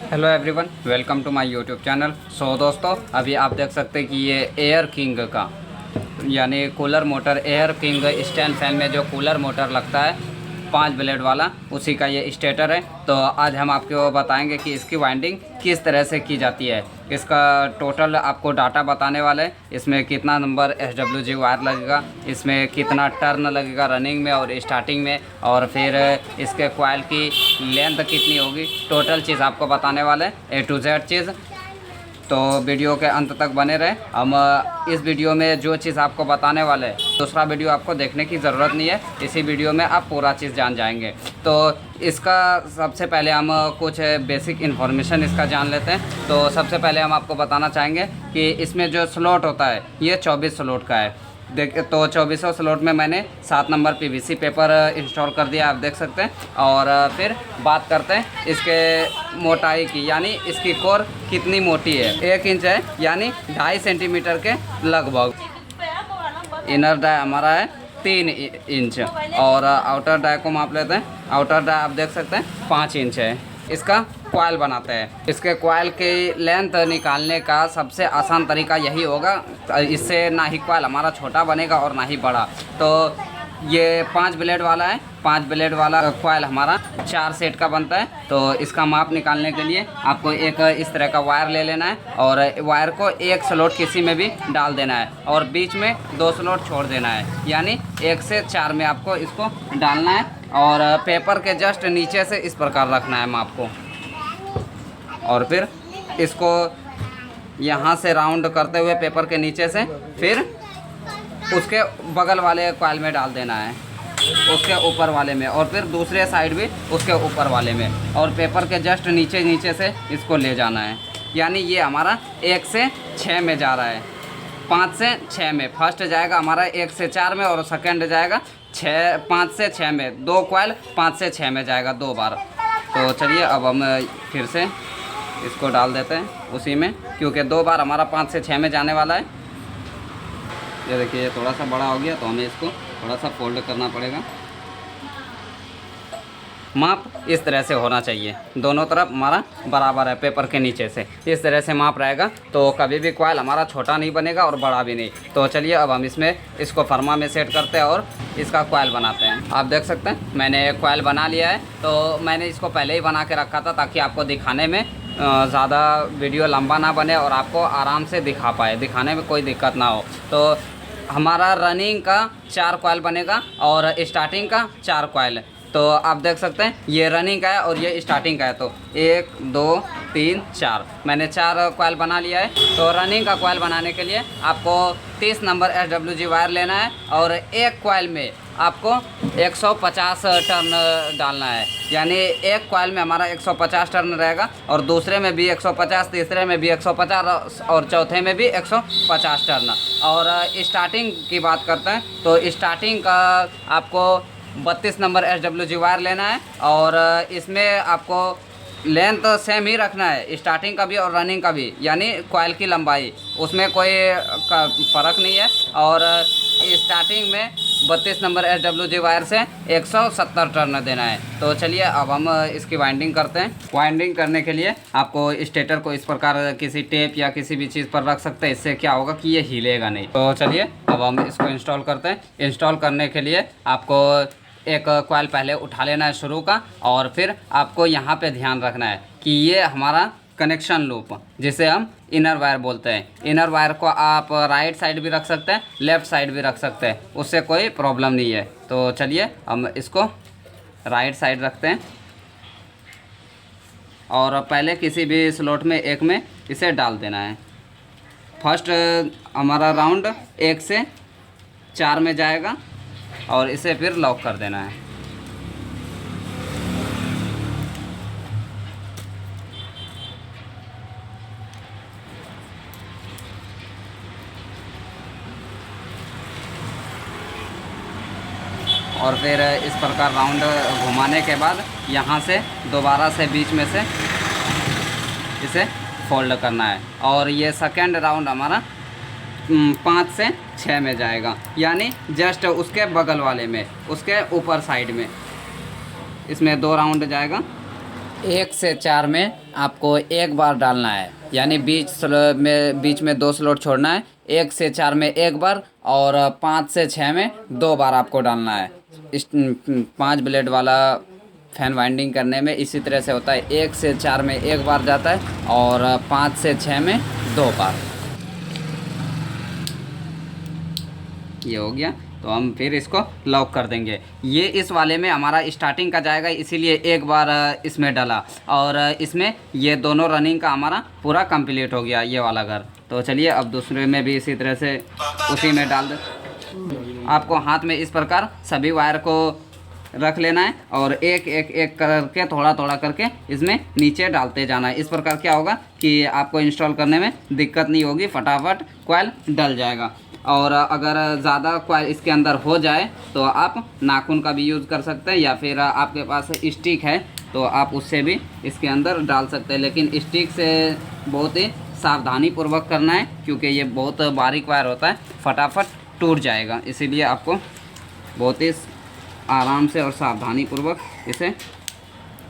Hello everyone, welcome to my YouTube channel. दोस्तों, अभी आप देख सकते हैं कि ये एयर किंग का यानी cooler motor, air king stand fan में जो कूलर मोटर लगता है 5 ब्लेड वाला, उसी का ये स्टेटर है। तो आज हम आपको बताएंगे कि इसकी वाइंडिंग किस तरह से की जाती है। इसका टोटल आपको डाटा बताने वाले हैं। इसमें कितना नंबर SWG वायर लगेगा, इसमें कितना टर्न लगेगा रनिंग में और स्टार्टिंग में, और फिर इसके कॉइल की लेंथ कितनी होगी, टोटल चीज़ आपको बताने वाले हैं, A to Z चीज़। तो वीडियो के अंत तक बने रहे। हम इस वीडियो में जो चीज़ आपको बताने वाले हैं, दूसरा वीडियो आपको देखने की ज़रूरत नहीं है। इसी वीडियो में आप पूरा चीज़ जान जाएंगे। तो इसका सबसे पहले हम कुछ बेसिक इन्फॉर्मेशन इसका जान लेते हैं। तो सबसे पहले हम आपको बताना चाहेंगे कि इसमें जो स्लॉट होता है ये 24 स्लॉट का है। तो 2400 स्लॉट में मैंने 7 नंबर PVC पेपर इंस्टॉल कर दिया, आप देख सकते हैं। और फिर बात करते हैं इसके मोटाई की, यानी इसकी कोर कितनी मोटी है। 1 इंच है, यानी 2.5 सेंटीमीटर के लगभग। इनर डाई हमारा है 3 इंच, और आउटर डाई को माप लेते हैं। आउटर डाई आप देख सकते हैं 5 इंच है। इसका कॉइल बनाते हैं। इसके कॉइल की लेंथ निकालने का सबसे आसान तरीका यही होगा, इससे ना ही कॉइल हमारा छोटा बनेगा और ना ही बड़ा। तो ये 5 ब्लेड वाला है। 5 ब्लेड वाला कॉइल हमारा 4 सेट का बनता है। तो इसका माप निकालने के लिए आपको एक इस तरह का वायर ले लेना है, और वायर को एक स्लॉट किसी में भी डाल देना है, और बीच में 2 स्लॉट छोड़ देना है, यानी 1 से 4 में आपको इसको डालना है। और पेपर के जस्ट नीचे से इस प्रकार रखना है माप को, और फिर इसको यहाँ से राउंड करते हुए पेपर के नीचे से फिर उसके बगल वाले कॉइल में डाल देना है, उसके ऊपर वाले में, और फिर दूसरे साइड भी उसके ऊपर वाले में, और पेपर के जस्ट नीचे से इसको ले जाना है। यानी ये हमारा 1 से 6 में जा रहा है, 5 से 6 में। फर्स्ट जाएगा हमारा 1 से 4 में, और सेकंड जाएगा 5 से 6 में। 2 कॉइल 5 से 6 में जाएगा 2 बार। तो चलिए अब हम फिर से इसको डाल देते हैं उसी में, क्योंकि 2 बार हमारा 5 से 6 में जाने वाला है। ये देखिए, ये थोड़ा सा बड़ा हो गया, तो हमें इसको थोड़ा सा फोल्ड करना पड़ेगा। माप इस तरह से होना चाहिए, दोनों तरफ हमारा बराबर है पेपर के नीचे से। इस तरह से माप रहेगा तो कभी भी कॉइल हमारा छोटा नहीं बनेगा और बड़ा भी नहीं। तो चलिए अब हम इसको फर्मा में सेट करते हैं और इसका कॉइल बनाते हैं। आप देख सकते हैं मैंने एक कॉइल बना लिया है। तो मैंने इसको पहले ही बना के रखा था, ताकि आपको दिखाने में ज़्यादा वीडियो लंबा ना बने और आपको आराम से दिखा पाए, दिखाने में कोई दिक्कत ना हो। तो हमारा रनिंग का 4 कॉइल बनेगा और स्टार्टिंग का 4 कॉइल। तो आप देख सकते हैं ये रनिंग का है और ये स्टार्टिंग का है। तो 1 2 3 4 मैंने 4 कॉइल बना लिया है। तो रनिंग का कॉइल बनाने के लिए आपको 30 नंबर SWG वायर लेना है, और एक कॉइल में आपको 150 टर्न डालना है। यानी एक कॉइल में हमारा 150 टर्न रहेगा, और दूसरे में भी 150, तीसरे में भी 150, और चौथे में भी 150 टर्न। और स्टार्टिंग की बात करते हैं तो स्टार्टिंग का आपको 32 नंबर SWG वायर लेना है, और इसमें आपको लेंथ सेम ही रखना है, स्टार्टिंग का भी और रनिंग का भी, यानी कॉइल की लंबाई उसमें कोई फ़र्क नहीं है। और स्टार्टिंग में 32 नंबर SWG वायर से 170 टर्न देना है। तो चलिए अब हम इसकी वाइंडिंग करते हैं। वाइंडिंग करने के लिए आपको स्टेटर को इस प्रकार किसी टेप या किसी भी चीज़ पर रख सकते हैं, इससे क्या होगा कि ये हिलेगा नहीं। तो चलिए अब हम इसको इंस्टॉल करते हैं। इंस्टॉल करने के लिए आपको एक कॉइल पहले उठा लेना है शुरू का, और फिर आपको यहाँ पे ध्यान रखना है कि ये हमारा कनेक्शन लूप, जिसे हम इनर वायर बोलते हैं। इनर वायर को आप राइट साइड भी रख सकते हैं, लेफ़्ट साइड भी रख सकते हैं, उससे कोई प्रॉब्लम नहीं है। तो चलिए हम इसको राइट साइड रखते हैं, और पहले किसी भी स्लॉट में एक में इसे डाल देना है। फर्स्ट हमारा राउंड 1 से 4 में जाएगा, और इसे फिर लॉक कर देना है। और फिर इस प्रकार राउंड घुमाने के बाद यहाँ से दोबारा से बीच में से इसे फोल्ड करना है, और ये सेकेंड राउंड हमारा 5 से 6 में जाएगा, यानी जस्ट उसके बगल वाले में, उसके ऊपर साइड में। इसमें 2 राउंड जाएगा। 1 से 4 में आपको एक बार डालना है, यानी बीच में 2 स्लॉट छोड़ना है। 1 से 4 में एक बार और 5 से 6 में 2 बार आपको डालना है। इस 5 ब्लेड वाला फैन वाइंडिंग करने में इसी तरह से होता है। 1 से 4 में एक बार जाता है और 5 से 6 में 2 बार। ये हो गया, तो हम फिर इसको लॉक कर देंगे। ये इस वाले में हमारा स्टार्टिंग का जाएगा, इसीलिए एक बार इसमें डाला और इसमें ये दोनों रनिंग का हमारा पूरा कंप्लीट हो गया ये वाला घर। तो चलिए अब दूसरे में भी इसी तरह से उसी में डाल दें। आपको हाथ में इस प्रकार सभी वायर को रख लेना है और एक एक एक करके थोड़ा थोड़ा करके इसमें नीचे डालते जाना है। इस प्रकार क्या होगा कि आपको इंस्टॉल करने में दिक्कत नहीं होगी, फटाफट कॉइल डल जाएगा। और अगर ज़्यादा कॉइल इसके अंदर हो जाए तो आप नाखून का भी यूज़ कर सकते हैं, या फिर आपके पास स्टिक है तो आप उससे भी इसके अंदर डाल सकते हैं। लेकिन स्टिक से बहुत ही सावधानी पूर्वक करना है, क्योंकि ये बहुत बारीक वायर होता है, फटाफट टूट जाएगा। इसीलिए आपको बहुत ही आराम से और सावधानी पूर्वक इसे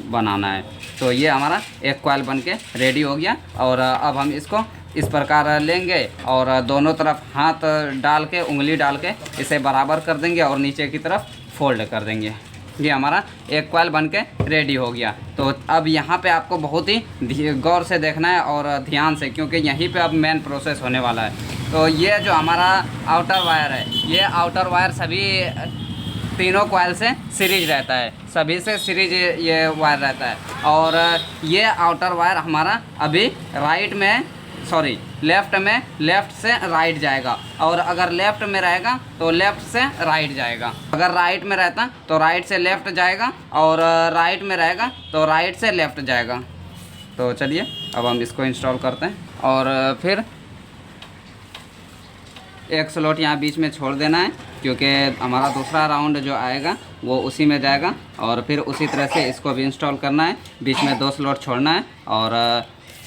बनाना है। तो ये हमारा एक कॉइल बनके रेडी हो गया। और अब हम इसको इस प्रकार लेंगे और दोनों तरफ हाथ डाल के, उंगली डाल के इसे बराबर कर देंगे और नीचे की तरफ फोल्ड कर देंगे। ये हमारा एक कॉइल बनके रेडी हो गया। तो अब यहाँ पे आपको बहुत ही गौर से देखना है और ध्यान से, क्योंकि यहीं पे अब मेन प्रोसेस होने वाला है। तो ये जो हमारा आउटर वायर है, ये आउटर वायर सभी तीनों कॉइल से सीरीज रहता है, सभी से सीरीज ये वायर रहता है। और ये आउटर वायर हमारा अभी लेफ़्ट में लेफ़्ट से राइट जाएगा, और अगर लेफ़्ट में रहेगा तो लेफ़्ट से राइट जाएगा। अगर राइट में रहता तो राइट से लेफ़्ट जाएगा, और राइट में रहेगा तो राइट से लेफ़्ट जाएगा। तो चलिए अब हम इसको इंस्टॉल करते हैं। और फिर एक स्लॉट यहाँ बीच में छोड़ देना है, क्योंकि हमारा दूसरा राउंड जो आएगा वो उसी में जाएगा। और फिर उसी तरह से इसको भी इंस्टॉल करना है। बीच में 2 स्लॉट छोड़ना है और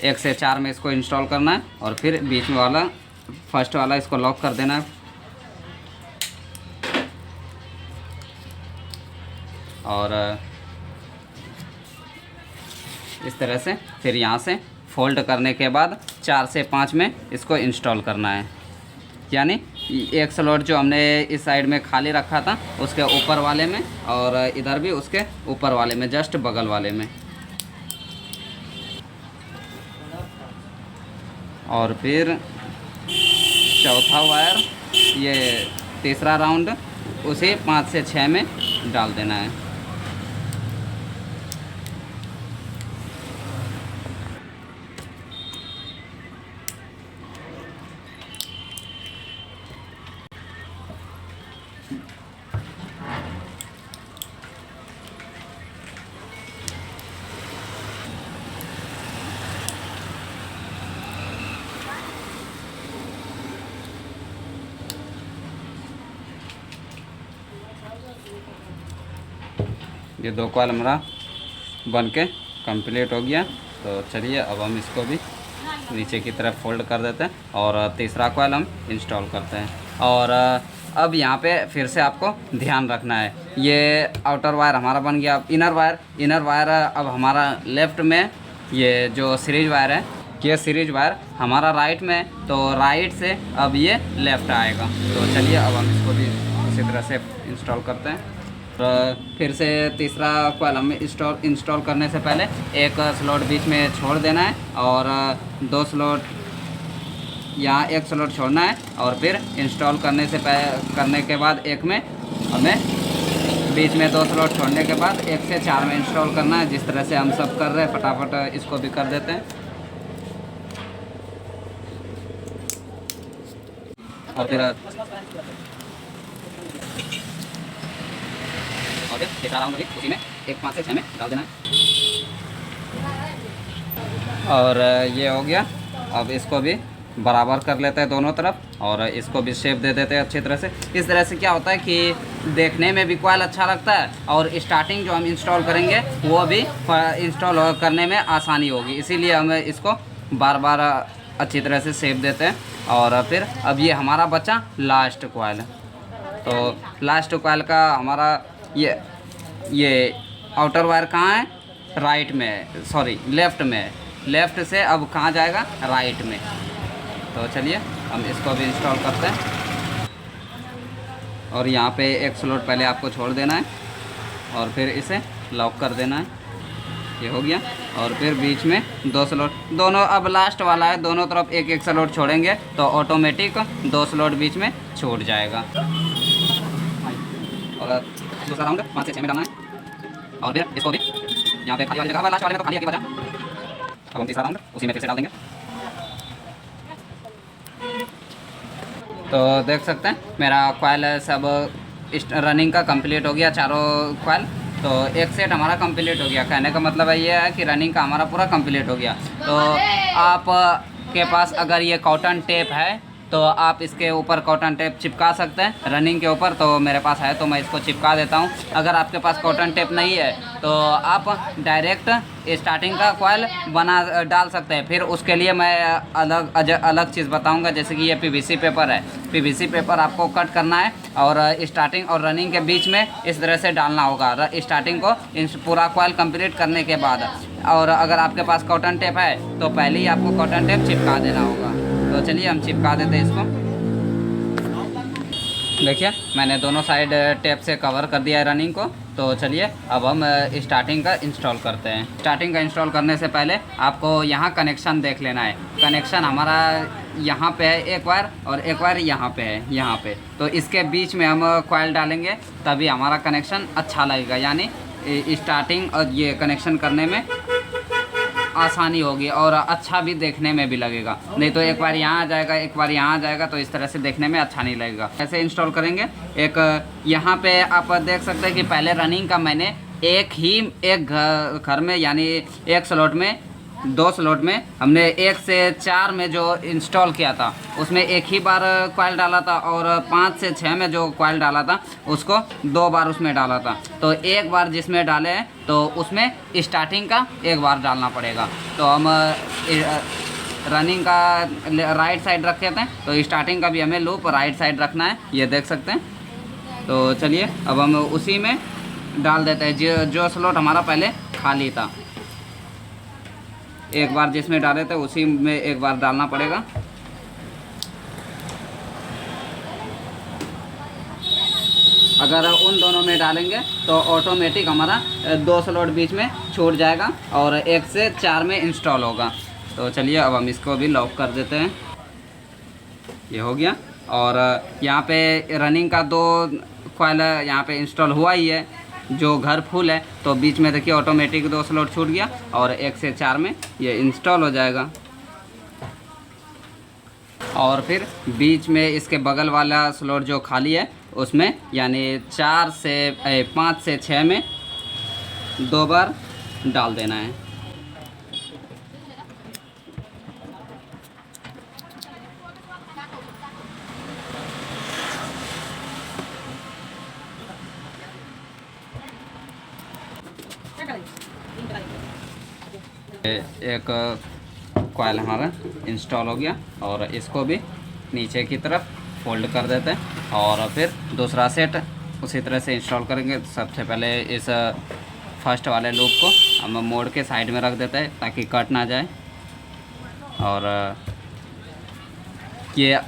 1 से 4 में इसको इंस्टॉल करना है, और फिर बीच में वाला फर्स्ट वाला इसको लॉक कर देना है। और इस तरह से फिर यहाँ से फोल्ड करने के बाद 4 से 5 में इसको इंस्टॉल करना है। यानी एक स्लॉट जो हमने इस साइड में खाली रखा था उसके ऊपर वाले में, और इधर भी उसके ऊपर वाले में, जस्ट बगल वाले में। और फिर चौथा वायर, ये तीसरा राउंड, उसे 5 से 6 में डाल देना है। ये 2 कॉइल हमारा बन के कम्प्लीट हो गया। तो चलिए अब हम इसको भी नीचे की तरफ फोल्ड कर देते हैं और तीसरा कॉइल हम इंस्टॉल करते हैं। और अब यहाँ पे फिर से आपको ध्यान रखना है, ये आउटर वायर हमारा बन गया। इनर वायर अब हमारा लेफ़्ट में, ये जो सीरीज वायर है, ये सीरीज वायर हमारा राइट में, तो राइट से अब ये लेफ़्ट आएगा। तो चलिए अब हम इसको भी उसी तरह से इंस्टॉल करते हैं। और फिर से तीसरा कॉइल हम इंस्टॉल करने से पहले एक स्लॉट बीच में छोड़ देना है, और 2 स्लॉट यहाँ 1 स्लॉट छोड़ना है। और फिर इंस्टॉल करने के बाद एक में हमें बीच में 2 स्लॉट छोड़ने के बाद 1 से 4 में इंस्टॉल करना है। जिस तरह से हम सब कर रहे हैं, फटाफट इसको भी कर देते हैं। और फिर तीसरा राउंड भी उसी में 5 से 6 में डाल देना है। और ये हो गया। अब इसको भी बराबर कर लेते हैं दोनों तरफ, और इसको भी शेप दे देते हैं अच्छी तरह से। इस तरह से क्या होता है कि देखने में भी कॉइल अच्छा लगता है, और स्टार्टिंग जो हम इंस्टॉल करेंगे वो भी इंस्टॉल करने में आसानी होगी। इसीलिए हम इसको बार बार अच्छी तरह से शेप देते हैं। और फिर अब ये हमारा बचा लास्ट कॉइल। तो लास्ट कॉइल का हमारा ये आउटर वायर कहाँ है? लेफ़्ट में। लेफ़्ट से अब कहाँ जाएगा, राइट में। तो चलिए हम इसको भी इंस्टॉल करते हैं। और यहाँ पे एक स्लॉट पहले आपको छोड़ देना है और फिर इसे लॉक कर देना है। ये हो गया। और फिर बीच में 2 स्लॉट, दोनों अब लास्ट वाला है, दोनों तरफ एक एक स्लॉट छोड़ेंगे तो ऑटोमेटिक 2 स्लॉट बीच में छूट जाएगा। और दूसरा राउंड 5 से 6 में डालना है। और फिर इसको भी यहाँ पे खाली वाली जगह, लास्ट वाले में तो खाली की वजह, अब हम तीसरा राउंड उसी में फिर से डाल देंगे। तो देख सकते हैं मेरा कॉइल सब रनिंग का कंप्लीट हो गया, चारों कॉइल। तो एक सेट हमारा कंप्लीट हो गया। कहने का मतलब ये है कि रनिंग का हमारा पूरा कंप्लीट हो गया। तो आप के पास अगर ये कॉटन टेप है तो आप इसके ऊपर कॉटन टेप चिपका सकते हैं रनिंग के ऊपर। तो मेरे पास है तो मैं इसको चिपका देता हूँ। अगर आपके पास कॉटन टेप नहीं है तो आप डायरेक्ट स्टार्टिंग का कॉइल बना डाल सकते हैं। फिर उसके लिए मैं अलग चीज़ बताऊंगा। जैसे कि ये पीवीसी पेपर है, पीवीसी पेपर आपको कट करना है और स्टार्टिंग और रनिंग के बीच में इस तरह से डालना होगा स्टार्टिंग को पूरा कॉइल कंप्लीट करने के बाद। और अगर आपके पास कॉटन टेप है तो पहले ही आपको कॉटन टेप चिपका देना होगा। तो चलिए हम चिपका देते हैं इसको। देखिए मैंने दोनों साइड टेप से कवर कर दिया है रनिंग को। तो चलिए अब हम स्टार्टिंग का इंस्टॉल करते हैं। स्टार्टिंग का इंस्टॉल करने से पहले आपको यहाँ कनेक्शन देख लेना है। कनेक्शन हमारा यहाँ पे है एक वायर और एक वायर यहाँ पे है, यहाँ पे। तो इसके बीच में हम कॉइल डालेंगे तभी हमारा कनेक्शन अच्छा लगेगा, यानी स्टार्टिंग और ये कनेक्शन करने में आसानी होगी और अच्छा भी देखने में भी लगेगा। नहीं तो एक बार यहाँ आ जाएगा, एक बार यहाँ आ जाएगा, तो इस तरह से देखने में अच्छा नहीं लगेगा। कैसे इंस्टॉल करेंगे, एक यहाँ पे आप देख सकते हैं कि पहले रनिंग का मैंने एक घर में यानी एक स्लॉट में 2 स्लॉट में हमने 1 से 4 में जो इंस्टॉल किया था उसमें एक ही बार कॉइल डाला था और 5 से 6 में जो कॉइल डाला था उसको 2 बार उसमें डाला था। तो एक बार जिसमें डाले हैं तो उसमें स्टार्टिंग का एक बार डालना पड़ेगा। तो हम रनिंग का राइट साइड रखे थे तो स्टार्टिंग का भी हमें लूप राइट साइड रखना है, ये देख सकते हैं। तो चलिए अब हम उसी में डाल देते हैं जो स्लॉट हमारा पहले खाली था। एक बार जिसमें डाले थे उसी में एक बार डालना पड़ेगा। अगर उन दोनों में डालेंगे तो ऑटोमेटिक हमारा 2 स्लॉट बीच में छूट जाएगा और 1 से 4 में इंस्टॉल होगा। तो चलिए अब हम इसको भी लॉक कर देते हैं। ये हो गया। और यहाँ पे रनिंग का 2 कॉइल यहाँ पे इंस्टॉल हुआ ही है, जो घर फुल है। तो बीच में देखिए ऑटोमेटिक 2 स्लॉट छूट गया और 1 से 4 में ये इंस्टॉल हो जाएगा। और फिर बीच में इसके बगल वाला स्लॉट जो खाली है उसमें यानी 5 से 6 में 2 बार डाल देना है। एक कॉइल हमारा इंस्टॉल हो गया और इसको भी नीचे की तरफ फोल्ड कर देते हैं और फिर दूसरा सेट उसी तरह से इंस्टॉल करेंगे। सबसे पहले इस फर्स्ट वाले लूप को हम मोड़ के साइड में रख देते हैं ताकि कट ना जाए। और ये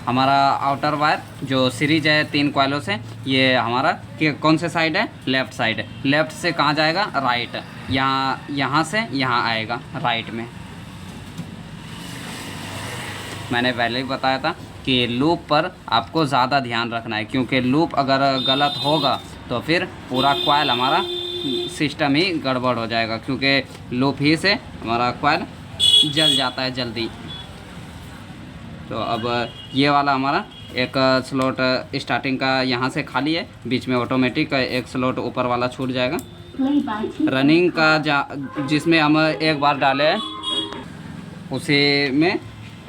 हमारा आउटर वायर जो सीरीज है 3 कॉइलों से, ये हमारा कि कौन से साइड है, लेफ़्ट साइड। लेफ़्ट से कहाँ जाएगा, राइट। यहाँ से यहाँ आएगा राइट में। मैंने पहले ही बताया था कि लूप पर आपको ज़्यादा ध्यान रखना है, क्योंकि लूप अगर गलत होगा तो फिर पूरा कॉइल हमारा सिस्टम ही गड़बड़ हो जाएगा, क्योंकि लूप ही से हमारा कॉइल जल जाता है जल्दी। तो अब ये वाला हमारा एक स्लॉट स्टार्टिंग का यहाँ से खाली है, बीच में ऑटोमेटिक एक स्लॉट ऊपर वाला छूट जाएगा। रनिंग का जिसमें हम एक बार डाले हैं उसी में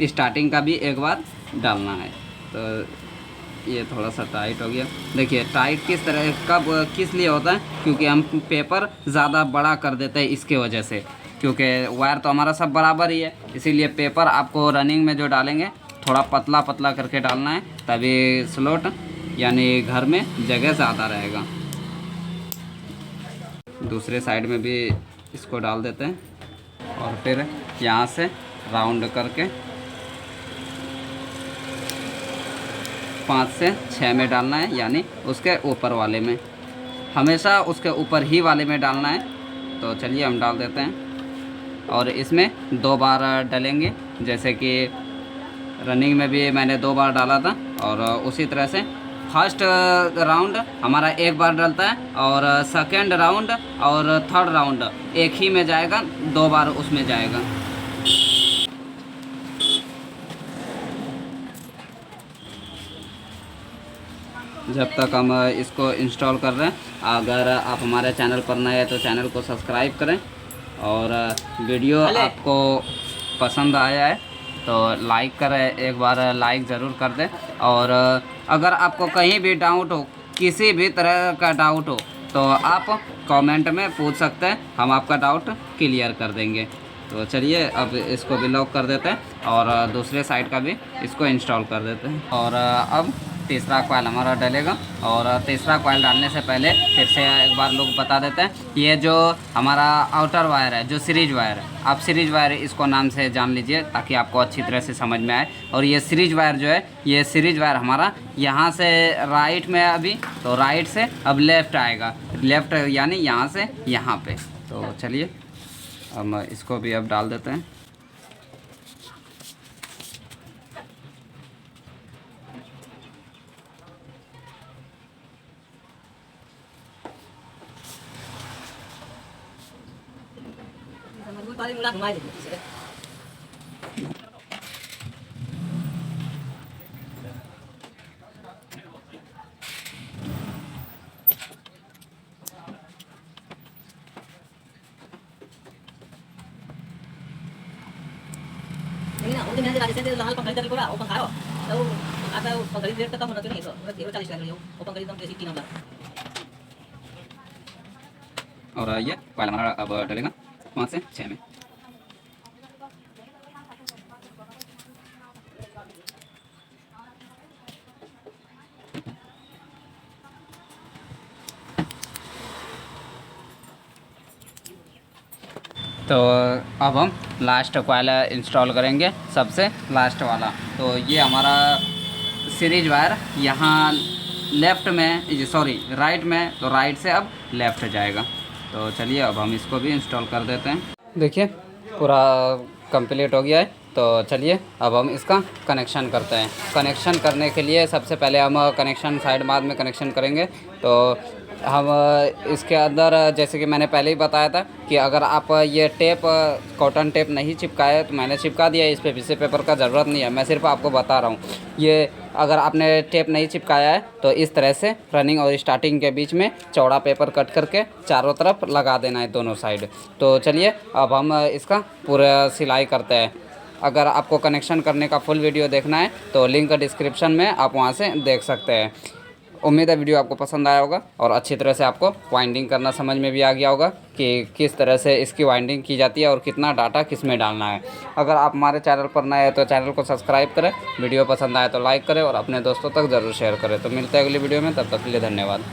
स्टार्टिंग का भी एक बार डालना है। तो ये थोड़ा सा टाइट हो गया। देखिए टाइट किस लिए होता है, क्योंकि हम पेपर ज़्यादा बड़ा कर देते हैं इसके वजह से, क्योंकि वायर तो हमारा सब बराबर ही है। इसीलिए पेपर आपको रनिंग में जो डालेंगे थोड़ा पतला पतला करके डालना है, तभी स्लॉट यानी घर में जगह ज़्यादा रहेगा। दूसरे साइड में भी इसको डाल देते हैं और फिर यहाँ से राउंड करके 5 से 6 में डालना है, यानी उसके ऊपर वाले में, हमेशा उसके ऊपर ही वाले में डालना है। तो चलिए हम डाल देते हैं और इसमें 2 बार डालेंगे, जैसे कि रनिंग में भी मैंने 2 बार डाला था। और उसी तरह से फर्स्ट राउंड हमारा 1 बार डलता है और सेकेंड राउंड और थर्ड राउंड एक ही में जाएगा, 2 बार उसमें जाएगा। जब तक हम इसको इंस्टॉल कर रहे हैं, अगर आप हमारे चैनल पर नए हैं तो चैनल को सब्सक्राइब करें, और वीडियो आपको पसंद आया है तो लाइक करें, एक बार लाइक ज़रूर कर दें। और अगर आपको कहीं भी डाउट हो, किसी भी तरह का डाउट हो, तो आप कमेंट में पूछ सकते हैं, हम आपका डाउट क्लियर कर देंगे। तो चलिए अब इसको भी लॉक कर देते हैं और दूसरे साइड का भी इसको इंस्टॉल कर देते हैं। और अब तीसरा कॉइल हमारा डलेगा। और तीसरा कॉइल डालने से पहले फिर से एक बार लोग बता देते हैं, ये जो हमारा आउटर वायर है, जो सीरीज वायर है, आप सीरीज वायर इसको नाम से जान लीजिए ताकि आपको अच्छी तरह से समझ में आए। और ये सीरीज वायर जो है, ये सीरीज वायर हमारा यहाँ से राइट में अभी, तो राइट से अब लेफ़्ट आएगा, लेफ़्ट यानी यहाँ से यहाँ पे। तो चलिए हम इसको भी अब डाल देते हैं। Ini nak, mungkin nanti lagi saya lahal pangkalit dari pula, upang karo. Tahu ada pangkalit dari tetap menentukan itu. Berarti 40 kali yo, upang kalit हम कैसी 3 और ये कॉइल हमारा अब डलेगा 5 से 6 में। तो अब हम लास्ट कॉइल इंस्टॉल करेंगे, सबसे लास्ट वाला। तो ये हमारा सीरीज वायर यहाँ लेफ़्ट में, सॉरी राइट में, तो राइट से अब लेफ़्ट जाएगा। तो चलिए अब हम इसको भी इंस्टॉल कर देते हैं। देखिए पूरा कंप्लीट हो गया है। तो चलिए अब हम इसका कनेक्शन करते हैं। कनेक्शन करने के लिए सबसे पहले हम कनेक्शन साइड बाद में कनेक्शन करेंगे। तो हम इसके अंदर, जैसे कि मैंने पहले ही बताया था कि अगर आप ये टेप, कॉटन टेप नहीं चिपकाए तो मैंने चिपका दिया, इस पे टिश्यू पेपर का ज़रूरत नहीं है, मैं सिर्फ आपको बता रहा हूँ। ये अगर आपने टेप नहीं चिपकाया है तो इस तरह से रनिंग और स्टार्टिंग के बीच में चौड़ा पेपर कट करके चारों तरफ लगा देना है, दोनों साइड। तो चलिए अब हम इसका पूरा सिलाई करते हैं। अगर आपको कनेक्शन करने का फुल वीडियो देखना है तो लिंक डिस्क्रिप्शन में आप वहाँ से देख सकते हैं। उम्मीद है वीडियो आपको पसंद आया होगा और अच्छी तरह से आपको वाइंडिंग करना समझ में भी आ गया होगा कि किस तरह से इसकी वाइंडिंग की जाती है और कितना डाटा किस में डालना है। अगर आप हमारे चैनल पर नए हैं तो चैनल को सब्सक्राइब करें, वीडियो पसंद आए तो लाइक करें और अपने दोस्तों तक ज़रूर शेयर करें। तो मिलते हैं अगली वीडियो में, तब तक के लिए धन्यवाद।